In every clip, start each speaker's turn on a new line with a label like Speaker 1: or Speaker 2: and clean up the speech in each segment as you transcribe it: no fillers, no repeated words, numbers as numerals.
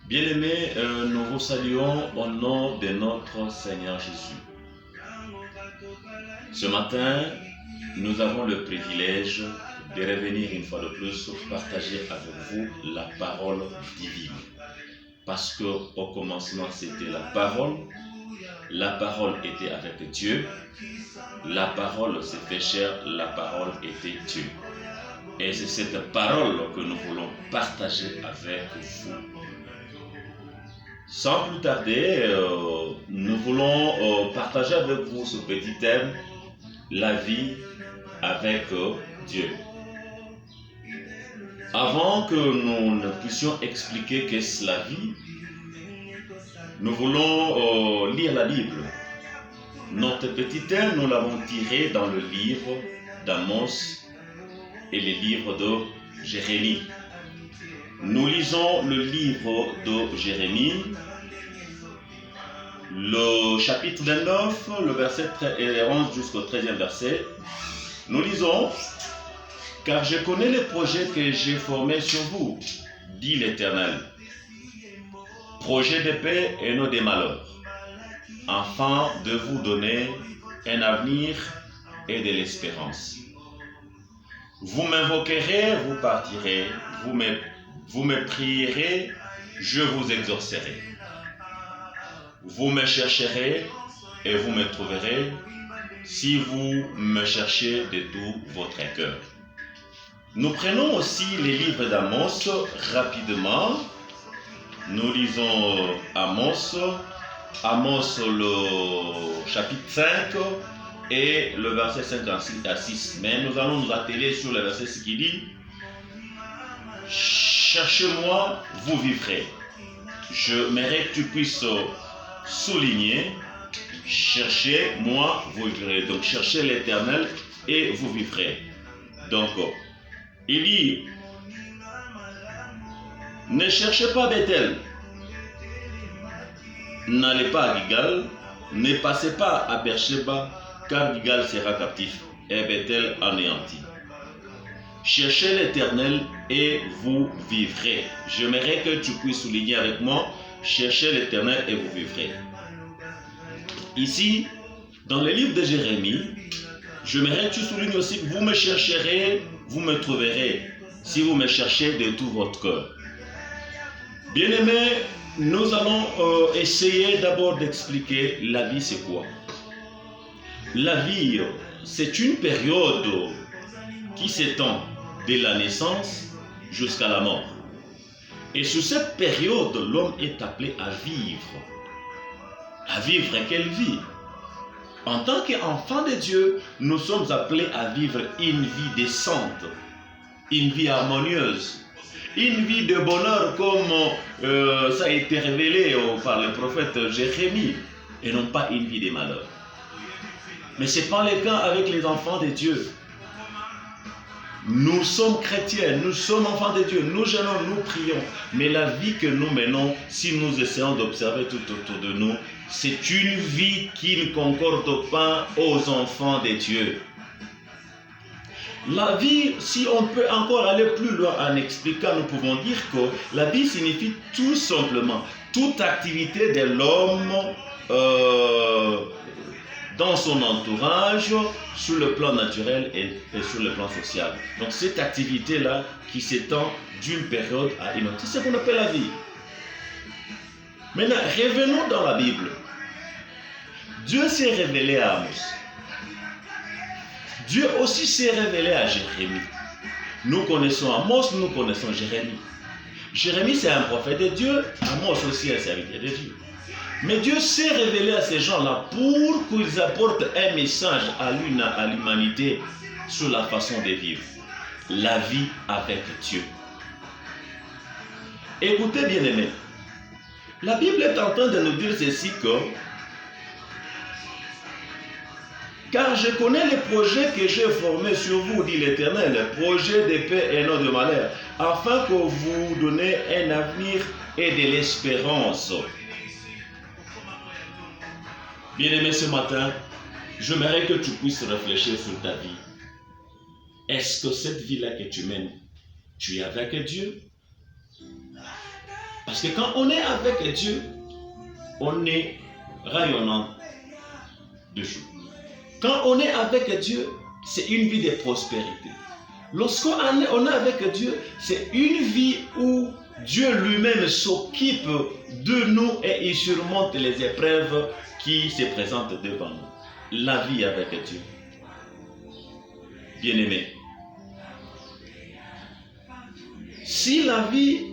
Speaker 1: Bien-aimés, nous vous saluons au nom de notre Seigneur Jésus. Ce matin, nous avons le privilège de revenir une fois de plus pour partager avec vous la parole divine. Parce qu'au commencement, c'était la parole était avec Dieu, la parole s'est fait chair, la parole était Dieu. Et c'est cette parole que nous voulons partager avec vous. Sans plus tarder, nous voulons partager avec vous ce petit thème, la vie avec Dieu. Avant que nous ne puissions expliquer qu'est-ce la vie, nous voulons lire la Bible. Notre petit thème, nous l'avons tiré dans le livre d'Amos et le livre de Jérémie. Nous lisons le livre de Jérémie, le chapitre 29, le verset 11 jusqu'au 13e verset. Nous lisons: « Car je connais les projets que j'ai formés sur vous, dit l'Éternel, projets de paix et non de malheur, afin de vous donner un avenir et de l'espérance. Vous m'invoquerez, vous partirez, vous me prierez, je vous exaucerai. Vous me chercherez et vous me trouverez, si vous me cherchez de tout votre cœur. » Nous prenons aussi les livres d'Amos rapidement. Nous lisons Amos le chapitre 5 et le verset 56 à 6. Mais nous allons nous atteler sur le verset 6 qui dit: « Cherchez-moi, vous vivrez. » J'aimerais que tu puisses souligner: cherchez-moi, vous vivrez. Donc cherchez l'Éternel et vous vivrez. Donc il dit: ne cherchez pas Bethel, n'allez pas à Gilgal, ne passez pas à Beersheba, car Gilgal sera captif et Bethel anéanti. Cherchez l'Éternel et vous vivrez. J'aimerais que tu puisses souligner avec moi: cherchez l'Éternel et vous vivrez. Ici, dans le livre de Jérémie, j'aimerais que tu soulignes aussi: vous me chercherez, vous me trouverez, si vous me cherchez de tout votre cœur. Bien-aimés, nous allons essayer d'abord d'expliquer la vie c'est quoi. La vie, c'est une période qui s'étend de la naissance jusqu'à la mort. Et sur cette période, l'homme est appelé à vivre. À vivre quelle vie? En tant qu'enfant de Dieu, nous sommes appelés à vivre une vie décente, une vie harmonieuse, une vie de bonheur comme ça a été révélé par le prophète Jérémie, et non pas une vie de malheur. Mais ce n'est pas le cas avec les enfants de Dieu. Nous sommes chrétiens, nous sommes enfants de Dieu, nous jeûnons, nous prions. Mais la vie que nous menons, si nous essayons d'observer tout autour de nous, c'est une vie qui ne concorde pas aux enfants de Dieu. La vie, si on peut encore aller plus loin en expliquant, nous pouvons dire que la vie signifie tout simplement toute activité de l'homme dans son entourage, sur le plan naturel et sur le plan social. Donc cette activité-là qui s'étend d'une période à une autre, c'est ce qu'on appelle la vie. Maintenant, revenons dans la Bible. Dieu s'est révélé à Amos. Dieu aussi s'est révélé à Jérémie. Nous connaissons Amos, nous connaissons Jérémie. Jérémie, c'est un prophète de Dieu. Amos aussi un serviteur de Dieu. Mais Dieu s'est révélé à ces gens-là pour qu'ils apportent un message à l'humanité sur la façon de vivre. La vie avec Dieu. Écoutez, bien-aimés. La Bible est en train de nous dire ceci que: car je connais les projets que j'ai formés sur vous, dit l'Éternel, projets de paix et non de malheur, afin que vous donniez un avenir et de l'espérance. Bien-aimé, ce matin, j'aimerais que tu puisses réfléchir sur ta vie. Est-ce que cette vie-là que tu mènes, tu es avec Dieu? Parce que quand on est avec Dieu, on est rayonnant de jour. Quand on est avec Dieu, c'est une vie de prospérité. Lorsqu'on est avec Dieu, c'est une vie où Dieu lui-même s'occupe de nous et il surmonte les épreuves qui se présentent devant nous. La vie avec Dieu. Bien-aimé, si la vie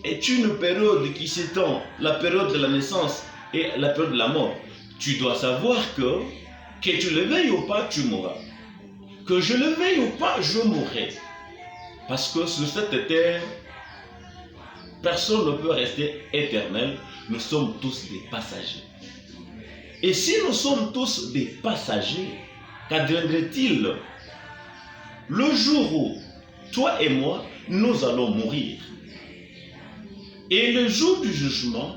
Speaker 1: est une période qui s'étend, la période de la naissance et la période de la mort, tu dois savoir que tu le veuilles ou pas, tu mourras. Que je le veuille ou pas, je mourrai. Parce que sur cette terre, personne ne peut rester éternel. Nous sommes tous des passagers. Et si nous sommes tous des passagers, qu'adviendrait-il le jour où toi et moi, nous allons mourir? Et le jour du jugement,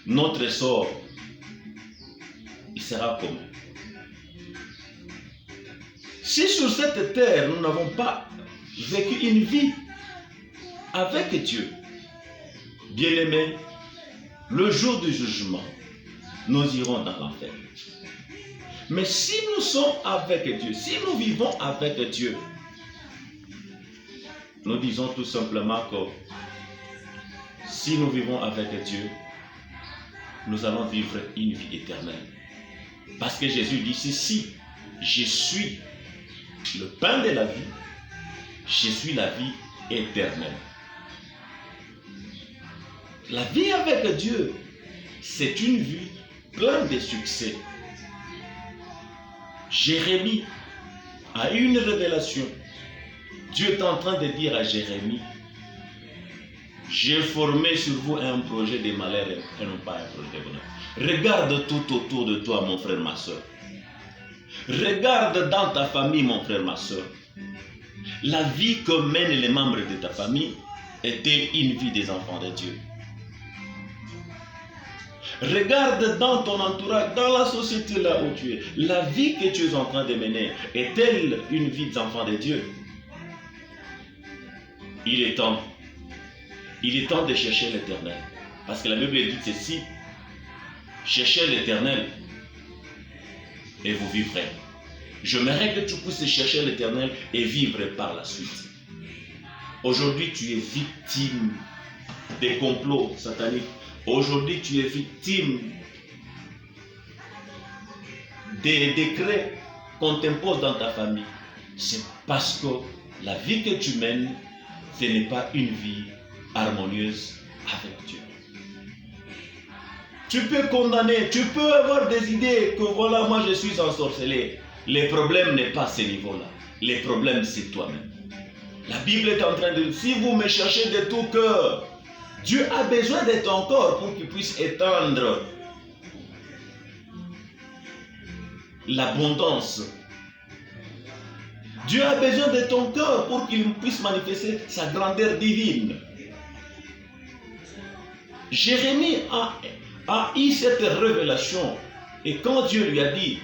Speaker 1: notre sort, il sera commun. Si sur cette terre, nous n'avons pas vécu une vie avec Dieu, bien-aimés, le jour du jugement, nous irons dans l'enfer. Mais si nous sommes avec Dieu, si nous vivons avec Dieu, nous disons tout simplement que si nous vivons avec Dieu, nous allons vivre une vie éternelle. Parce que Jésus dit ceci, je suis le pain de la vie, je suis la vie éternelle. La vie avec Dieu, c'est une vie pleine de succès. Jérémie a eu une révélation. Dieu est en train de dire à Jérémie, j'ai formé sur vous un projet de malheur et non pas un projet de bonheur. Regarde tout autour de toi, mon frère, ma soeur. Regarde dans ta famille, mon frère, ma soeur. La vie que mènent les membres de ta famille est-elle une vie des enfants de Dieu? Regarde dans ton entourage, dans la société là où tu es. La vie que tu es en train de mener est-elle une vie des enfants de Dieu? Il est temps de chercher l'Éternel. Parce que la Bible dit ceci, cherchez l'Éternel et vous vivrez. J'aimerais que tu puisses chercher l'Éternel et vivre par la suite. Aujourd'hui, tu es victime des complots sataniques. Aujourd'hui, tu es victime des décrets qu'on t'impose dans ta famille. C'est parce que la vie que tu mènes, ce n'est pas une vie harmonieuse avec Dieu. Tu peux condamner, tu peux avoir des idées que voilà, moi je suis ensorcelé. Le problème n'est pas à ce niveau-là. Le problème, c'est toi-même. La Bible est en train de dire, si vous me cherchez de tout cœur, Dieu a besoin de ton corps pour qu'il puisse étendre l'abondance. Dieu a besoin de ton cœur pour qu'il puisse manifester sa grandeur divine. Jérémie a eu cette révélation. Et quand Dieu lui a dit,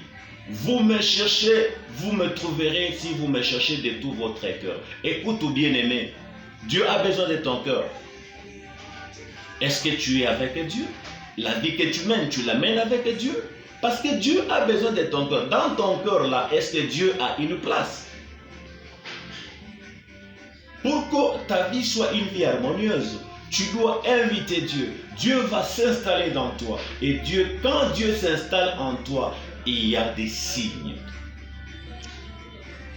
Speaker 1: vous me cherchez, vous me trouverez si vous me cherchez de tout votre cœur. Écoute, bien-aimé, Dieu a besoin de ton cœur. Est-ce que tu es avec Dieu? La vie que tu mènes, tu la mènes avec Dieu? Parce que Dieu a besoin de ton cœur. Dans ton cœur là, est-ce que Dieu a une place? Pour que ta vie soit une vie harmonieuse, tu dois inviter Dieu. Dieu va s'installer dans toi. Et Dieu, quand Dieu s'installe en toi, il y a des signes.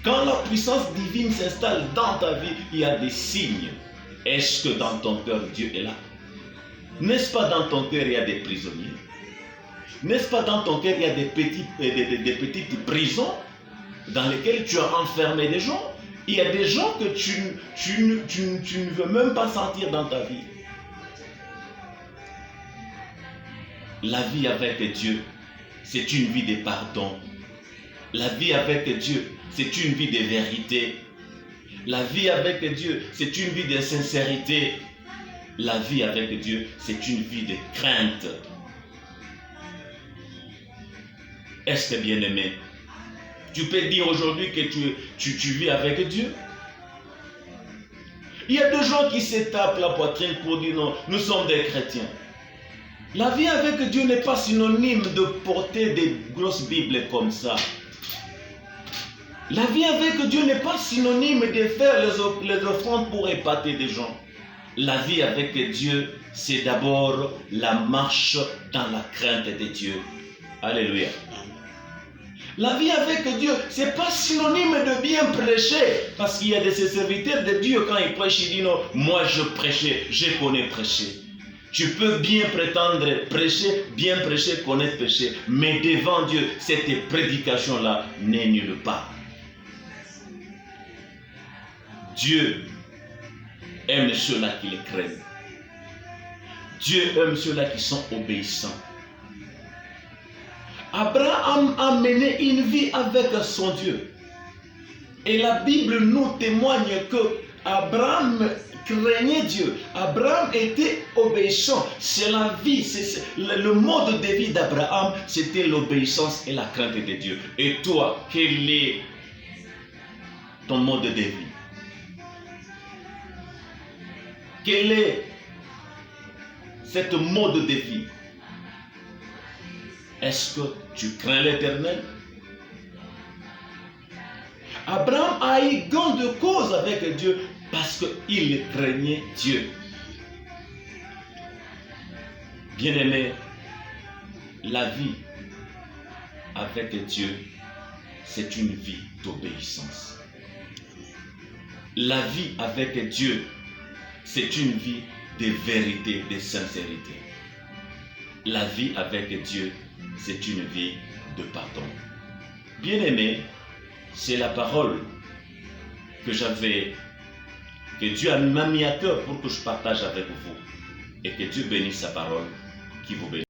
Speaker 1: Quand la puissance divine s'installe dans ta vie, il y a des signes. Est-ce que dans ton cœur, Dieu est là? N'est-ce pas dans ton cœur, il y a des prisonniers? N'est-ce pas dans ton cœur, il y a des petites prisons dans lesquelles tu as enfermé des gens? Il y a des gens que tu ne veux même pas sentir dans ta vie. La vie avec Dieu, c'est une vie de pardon. La vie avec Dieu, c'est une vie de vérité. La vie avec Dieu, c'est une vie de sincérité. La vie avec Dieu, c'est une vie de crainte. Est-ce que bien-aimé, tu peux dire aujourd'hui que tu vis avec Dieu? Il y a des gens qui se tapent la poitrine pour dire non, nous sommes des chrétiens. La vie avec Dieu n'est pas synonyme de porter des grosses Bibles comme ça. La vie avec Dieu n'est pas synonyme de faire les offrandes pour épater des gens. La vie avec Dieu, c'est d'abord la marche dans la crainte de Dieu. Alléluia. La vie avec Dieu, ce n'est pas synonyme de bien prêcher. Parce qu'il y a de ces serviteurs de Dieu, quand ils prêchent, ils disent non, moi je prêchais, je connais prêcher. Tu peux bien prétendre prêcher, bien prêcher, connaître prêcher. Mais devant Dieu, cette prédication-là n'est nulle part. Dieu aime ceux-là qui le craignent. Dieu aime ceux-là qui sont obéissants. Abraham a mené une vie avec son Dieu. Et la Bible nous témoigne que Abraham craignait Dieu. Abraham était obéissant. C'est la vie, le mode de vie d'Abraham, c'était l'obéissance et la crainte de Dieu. Et toi, quel est ton mode de vie? Quel est cette mode de vie? Est-ce que tu crains l'Éternel? Abraham a eu gain de cause avec Dieu parce qu'il craignait Dieu. Bien-aimé, la vie avec Dieu, c'est une vie d'obéissance. La vie avec Dieu, c'est une vie de vérité, de sincérité. La vie avec Dieu, c'est une vie de pardon. Bien-aimé, c'est la parole que Dieu m'a mis à cœur pour que je partage avec vous. Et que Dieu bénisse sa parole qui vous bénisse.